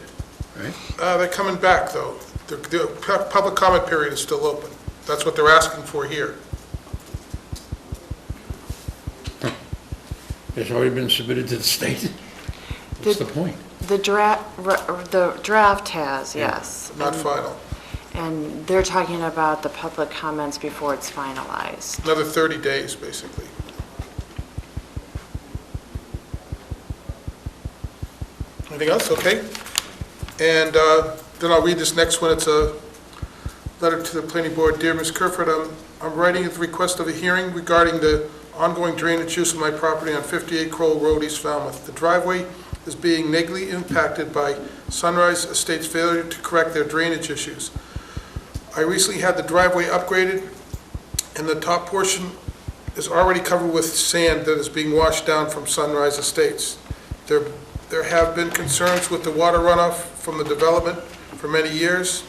right? They're coming back, though. The public comment period is still open. That's what they're asking for here. It's already been submitted to the state? What's the point? The draft has, yes. Not final. And they're talking about the public comments before it's finalized. Another 30 days, basically. Anything else? Okay. And then I'll read this next one. It's a letter to the planning board. Dear Ms. Kerford, I'm writing at the request of a hearing regarding the ongoing drainage use of my property on 58 Crowell Road, East Falmouth. The driveway is being negatively impacted by Sunrise Estates' failure to correct their drainage issues. I recently had the driveway upgraded, and the top portion is already covered with sand that is being washed down from Sunrise Estates. There have been concerns with the water runoff from the development for many years,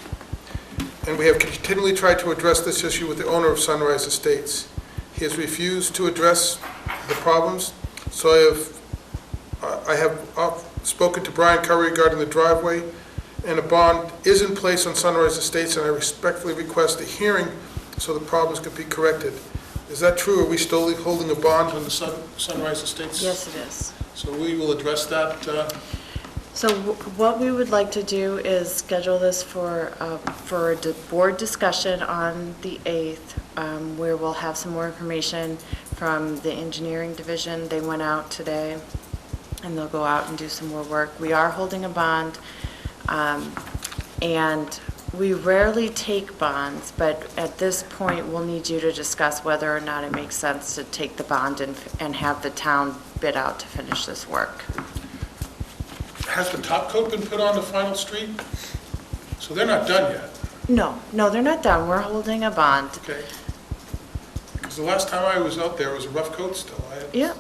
and we have continually tried to address this issue with the owner of Sunrise Estates. He has refused to address the problems, so I have spoken to Brian Curry regarding the driveway, and a bond is in place on Sunrise Estates, and I respectfully request a hearing so the problems can be corrected. Is that true? Are we still holding a bond on the Sunrise Estates? Yes, it is. So we will address that. So what we would like to do is schedule this for a board discussion on the 8th, where we'll have some more information from the engineering division. They went out today, and they'll go out and do some more work. We are holding a bond, and we rarely take bonds, but at this point, we'll need you to discuss whether or not it makes sense to take the bond and have the town bid out to finish this work. Has the top coat been put on the final street? So they're not done yet, No, they're not done. We're holding a bond. okay? Because the last time I was out there, it was a rough coat still. Yeah.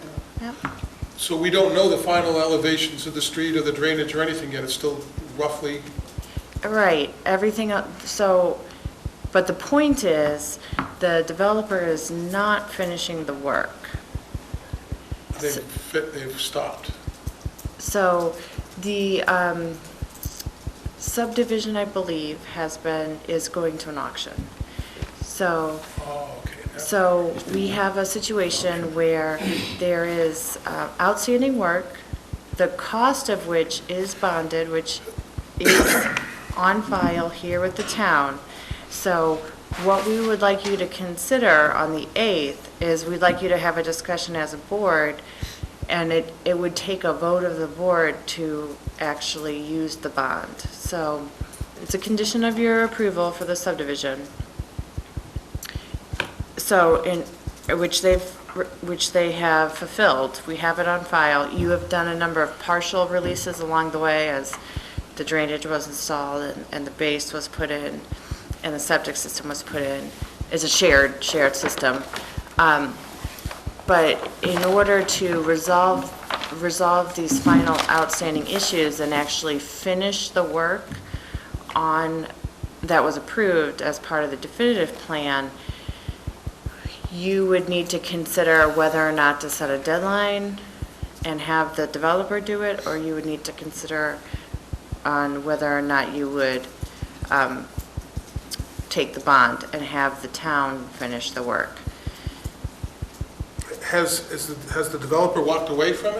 So we don't know the final elevations of the street or the drainage or anything yet. It's still roughly, Right, everything, but the point is, the developer is not finishing the work. they've stopped. So the subdivision, I believe, is going to an auction. So, Oh, okay. so we have a situation where there is outstanding work, the cost of which is bonded, which is on file here with the town. So what we would like you to consider on the 8th is we'd like you to have a discussion as a board, and it would take a vote of the board to actually use the bond. So it's a condition of your approval for the subdivision. So which they have fulfilled. We have it on file. You have done a number of partial releases along the way as the drainage was installed and the base was put in and the septic system was put in. It's a shared system. But in order to resolve these final outstanding issues and actually finish the work on that was approved as part of the definitive plan, you would need to consider whether or not to set a deadline and have the developer do it, or you would need to consider on whether or not you would take the bond and have the town finish the work. Has the developer walked away from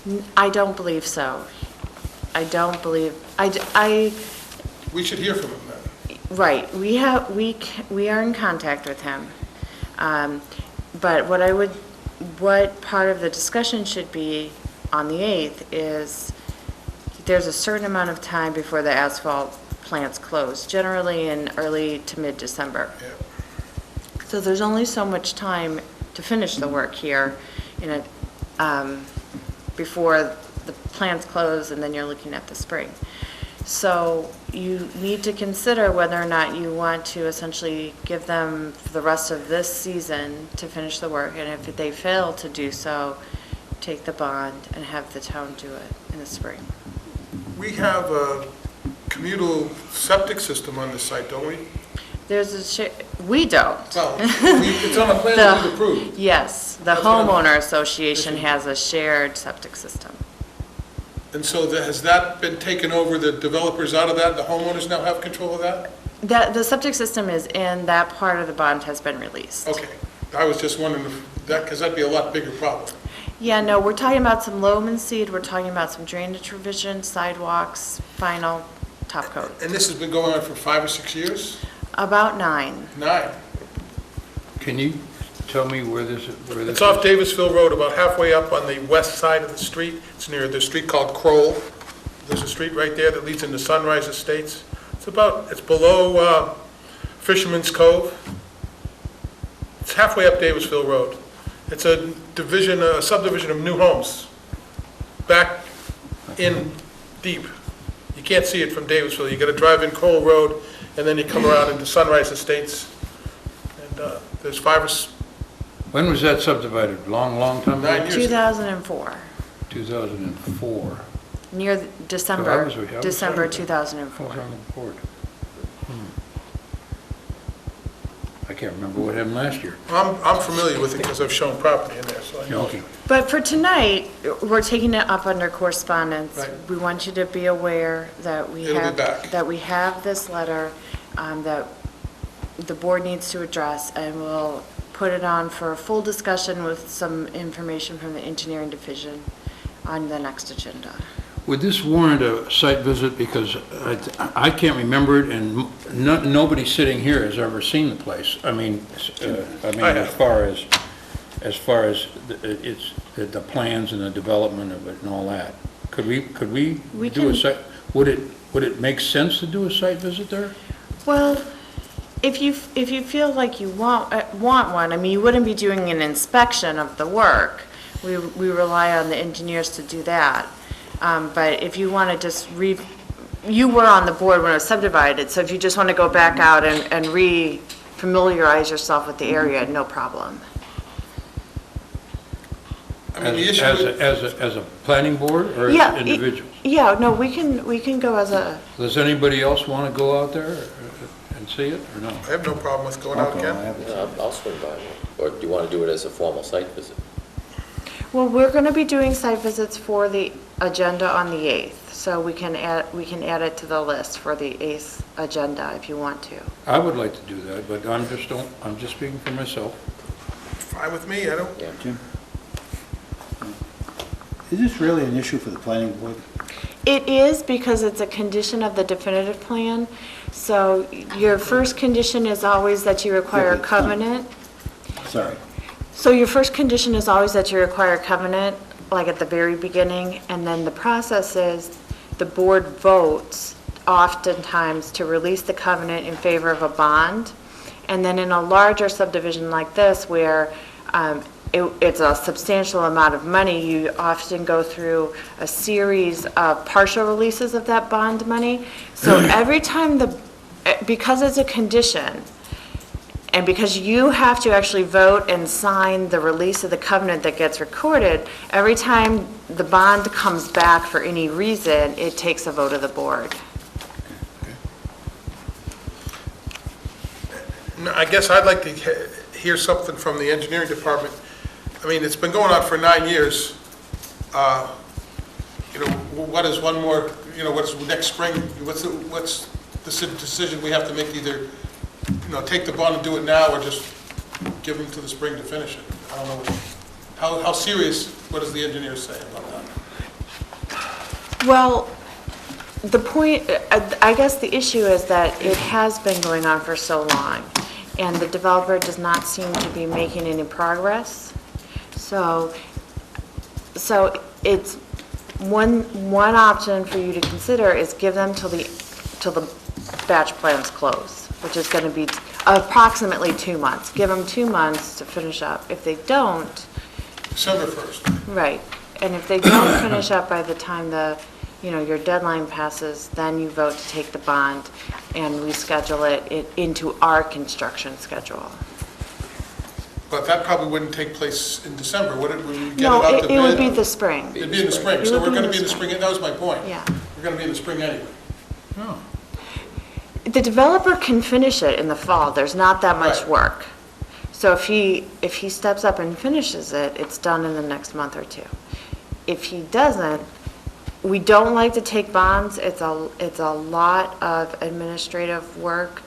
it? I don't believe so. I don't believe, We should hear from him then. right, we are in contact with him. But what part of the discussion should be on the 8th is there's a certain amount of time before the asphalt plants close, generally in early to mid-December. Yeah. So there's only so much time to finish the work here before the plants close, and then you're looking at the spring. So you need to consider whether or not you want to essentially give them the rest of this season to finish the work, and if they fail to do so, take the bond and have the town do it in the spring. We have a communal septic system on this site, don't we? We don't. Well, it's on a plan that we've approved. Yes, the That's what I'm- homeowner association has a shared septic system. And so has that been taken over, the developers out of that, the homeowners now have control of that? The septic system is in, that part of the bond has been released. Okay, I was just wondering if that, because that'd be a lot bigger problem. Yeah, no, we're talking about some loam and seed, we're talking about some drainage revision, sidewalks, final top coat. And this has been going on for 5 or 6 years? About 9. 9. Can you tell me where this is? It's off Davisville Road, about halfway up on the west side of the street. It's near the street called Kroll. There's a street right there that leads into Sunrise Estates. It's below Fisherman's Cove. It's halfway up Davisville Road. It's a subdivision of new homes, back in deep. You can't see it from Davisville. You gotta drive in Kroll Road, and then you come around into Sunrise Estates. And there's 5 or When was that subdivided? Long time ago? 9 years ago. 2004, 2004. near So I December was 2004. I was on the board. I can't remember what happened last year. I'm familiar with it because I've shown property in there, so I know. Okay. But for tonight, we're taking it up under correspondence. Right. We want you to be aware that we It'll be have, back. that we have this letter that the board needs to address, and we'll put it on for a full discussion with some information from the engineering division on the next agenda. Would this warrant a site visit? Because I can't remember it, and nobody sitting here has ever seen the place. I mean, I have. as far as the plans and the development of it and all that. Could we We do a can- site? Would it make sense to do a site visit there? Well, if you feel like you want one, I mean, you wouldn't be doing an inspection of the work. We rely on the engineers to do that. But if you want to just you were on the board when it was subdivided, so if you just want to go back out and re-familiarize yourself with the area, no problem. I mean, the issue As a planning board or Yeah, as individuals? Yeah, no, we can go as a, Does anybody else want to go out there and see it, or no? I have no problem with going out, Ken. I'll swing by. Or do you want to do it as a formal site visit? well, we're going to be doing site visits for the agenda on the 8th, so we can add it to the list for the 8th agenda if you want to. I would like to do that, but I'm just speaking for myself. Fine with me, I don't, Yeah. Jim? Is this really an issue for the planning board? It is because it's a condition of the definitive plan, So your first condition is always that you require a Yeah, that's fine. covenant. Sorry. So your first condition is always that you require a covenant, like at the very beginning, and then the process is the board votes oftentimes to release the covenant in favor of a bond. And then in a larger subdivision like this, where it's a substantial amount of money, you often go through a series of partial releases of that bond money. So every time because it's a condition, and because you have to actually vote and sign the release of the covenant that gets recorded, every time the bond comes back for any reason, it takes a vote of the board. I guess I'd like to hear something from the engineering department. I mean, it's been going on for 9 years. You know, what is one more, you know, what's next spring, what's the decision we have to make, either, you know, take the bond and do it now, or just give them to the spring to finish it? I don't know. How serious, what does the engineer say about that? Well, the point, I guess the issue is that it has been going on for so long, and the developer does not seem to be making any progress. So it's one option for you to consider is give them till the batch plans close, which is going to be approximately 2 months. Give them 2 months to finish up. If they don't, December 1st. right, and if they don't finish up by the time your deadline passes, then you vote to take the bond and reschedule it into our construction schedule. But that probably wouldn't take place in December, would it? When we get No, it out to bid? it would be the spring. It'd be in the spring, It so would we're be going to in be in the the spring, that was my point. Yeah. We're going to be in the spring anyway. Oh, The developer can finish it in the fall. There's not that much Right. work. So if he steps up and finishes it, it's done in the next month or two. If he doesn't, we don't like to take bonds. It's a lot of administrative work,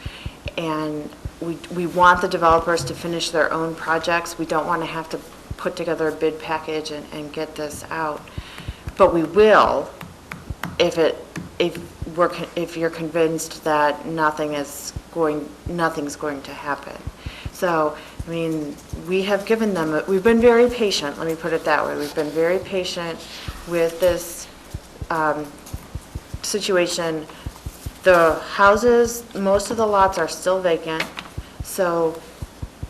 and we want the developers to finish their own projects. We don't want to have to put together a bid package and get this out. But we will if you're convinced that nothing's going to happen. So, I mean, we've been very patient, let me put it that way. We've been very patient with this situation. The houses, most of the lots are still vacant, so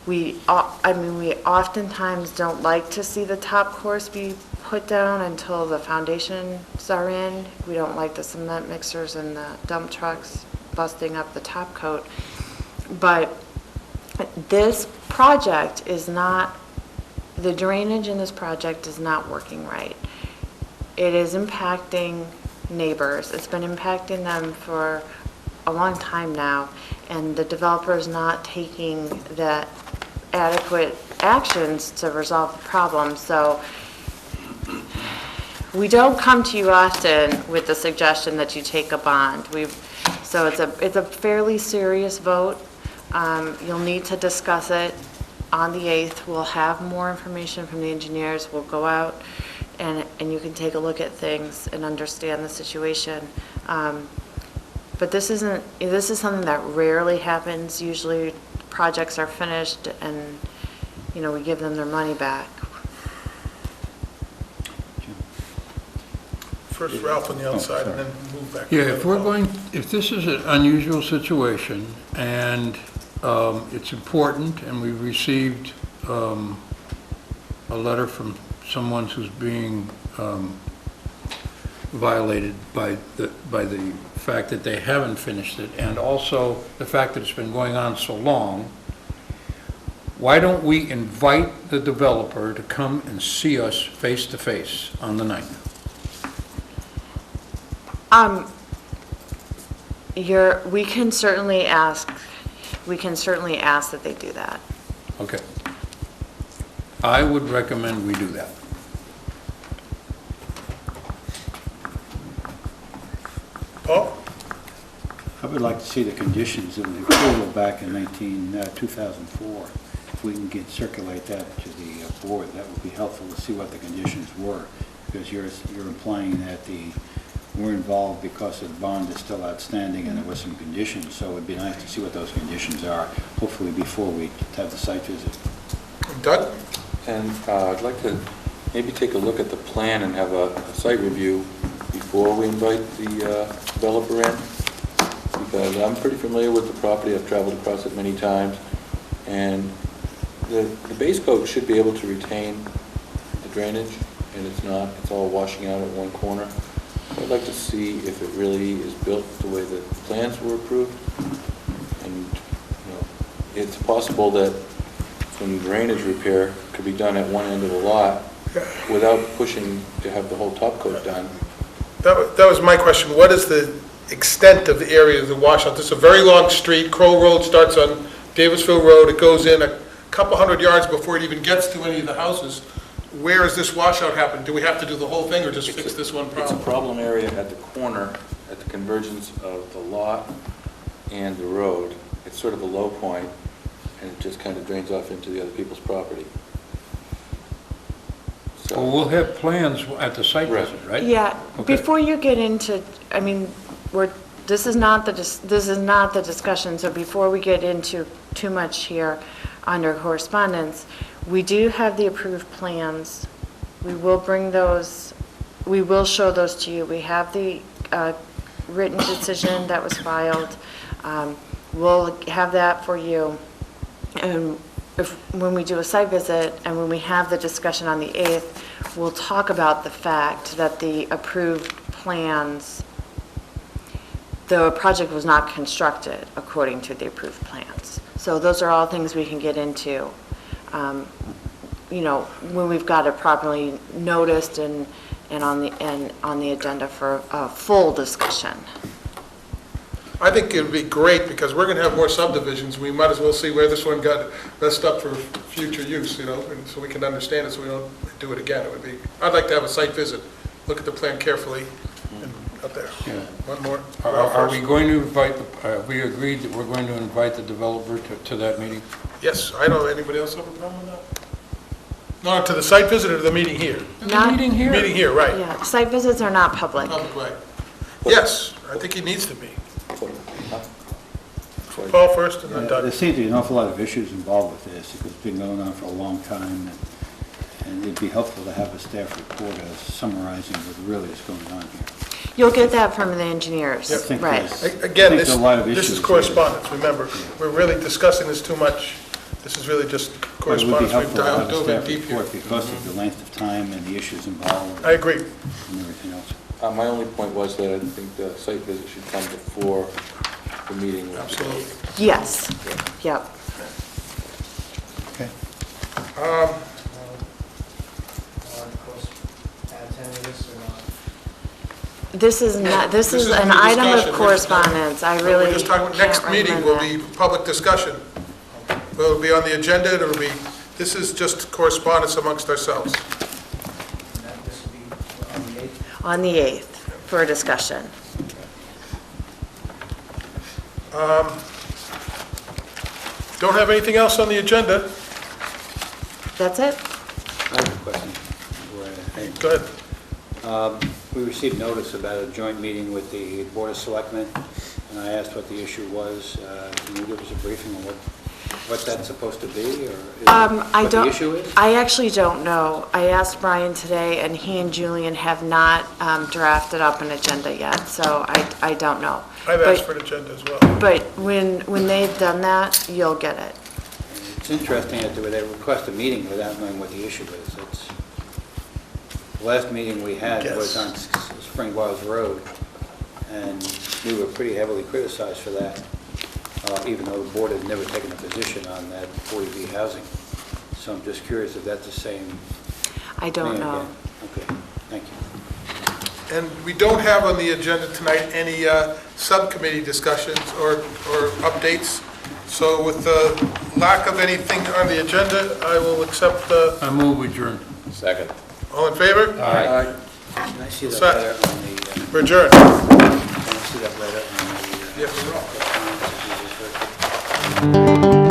we oftentimes don't like to see the top course be put down until the foundations are in. We don't like the cement mixers and the dump trucks busting up the top coat. But this project the drainage in this project is not working right. It is impacting neighbors. It's been impacting them for a long time now, and the developer is not taking the adequate actions to resolve the problem. So we don't come to you often with the suggestion that you take a bond. So it's a fairly serious vote. You'll need to discuss it on the 8th. We'll have more information from the engineers. We'll go out and you can take a look at things and understand the situation. But this is something that rarely happens. Usually projects are finished and, we give them their money back. First Ralph on the outside and then move back. to yeah, the if this is an unusual situation and it's important and we received a letter from someone who's being violated by the fact that they haven't finished it, and also the fact that it's been going on so long, why don't we invite the developer to come and see us face to face on the 9th? We can certainly ask that they do that. Okay. I would recommend we do that. Paul? I would like to see the conditions of the approval back in 2004. If we can circulate that to the board, that would be helpful to see what the conditions were, because you're implying that the we're involved because the bond is still outstanding and there were some conditions, so it'd be nice to see what those conditions are, hopefully before we have the site visit. Doug? And I'd like to maybe take a look at the plan and have a site review before we invite the developer in, because I'm pretty familiar with the property. I've traveled across it many times, and the base coat should be able to retain the drainage, and it's not. It's all washing out at one corner. I'd like to see if it really is built the way the plans were approved. And, it's possible that some drainage repair could be done at one end of the lot without pushing to have the whole top coat done. That was my question. What is the extent of the area of the washout? This is a very long street. Crow Road starts on Davisville Road. It goes in a couple hundred yards before it even gets to any of the houses. Where does this washout happen? Do we have to do the whole thing or just fix this one It's problem? a problem area at the corner, at the convergence of the lot and the road. It's sort of a low point, and it just kind of drains off into the other people's property. So, Well, we'll have plans at the site Right. visit, right? Yeah, Okay. before you get into, I mean, this is not the discussion, so before we get into too much here under correspondence, we do have the approved plans. We will bring those, we will show those to you. We have the written decision that was filed. We'll have that for you. And when we do a site visit and when we have the discussion on the 8th, we'll talk about the fact that the approved plans, the project was not constructed according to the approved plans. So those are all things we can get into, when we've got it properly noticed and on the agenda for a full discussion. I think it would be great because we're going to have more subdivisions. We might as well see where this one got messed up for future use, and so we can understand it so we don't do it again. I'd like to have a site visit, look at the plan carefully and up there. Yeah. One more. Are we going to invite, we agreed that we're going to invite the developer to that meeting? Yes, I don't, anybody else have a problem with that? No, to the site visit or the meeting here? Not- Meeting here? Meeting here, right. Yeah, site visits are not public. Public way. Yes, I think he needs to be. Paul first and then There Doug. seems to be an awful lot of issues involved with this, because it's been going on for a long time, and it'd be helpful to have a staff report summarizing what really is going on here. You'll get that from the engineers, I think right? there's- Again, I think there are a lot of this issues is here. correspondence, remember. We're really discussing this too much. This is really just But it would be correspondence. We've helpful to have a dove in staff deep here. report because of the length of time and the issues involved I agree. and everything else. my only point was that I think the site visit should come before the meeting. Absolutely. Yes, yep. Okay. This is not, this This is is an the item discussion. of correspondence. I really We're just talking, can't next meeting recommend will that. be public discussion. Will it be on the agenda? It'll be, this is just correspondence amongst ourselves. On the 8th for a discussion. Don't have anything else on the agenda. That's it? I have a question. Go ahead. We received notice about a joint meeting with the Board of Selectmen, and I asked what the issue was. Can you give us a briefing on what that's supposed to be, or what the issue is? I actually don't know. I asked Brian today, and he and Julian have not drafted up an agenda yet, so I don't know. I've But- asked for an agenda as well. But when they've done that, you'll get it. It's interesting that they request a meeting without knowing what the issue is. The last meeting we had was on Spring Wells Road, and we were pretty heavily criticized for that, even though the board had never taken a position on that 40B housing. So I'm just curious if that's the same I don't thing know. again. Okay, thank you. And we don't have on the agenda tonight any subcommittee discussions or updates. So with the lack of anything on the agenda, I will accept the, I move adjourned. Second. all in favor? Aye. Can I see that Set. letter on the, We're adjourned. can I see that letter on the... Yes.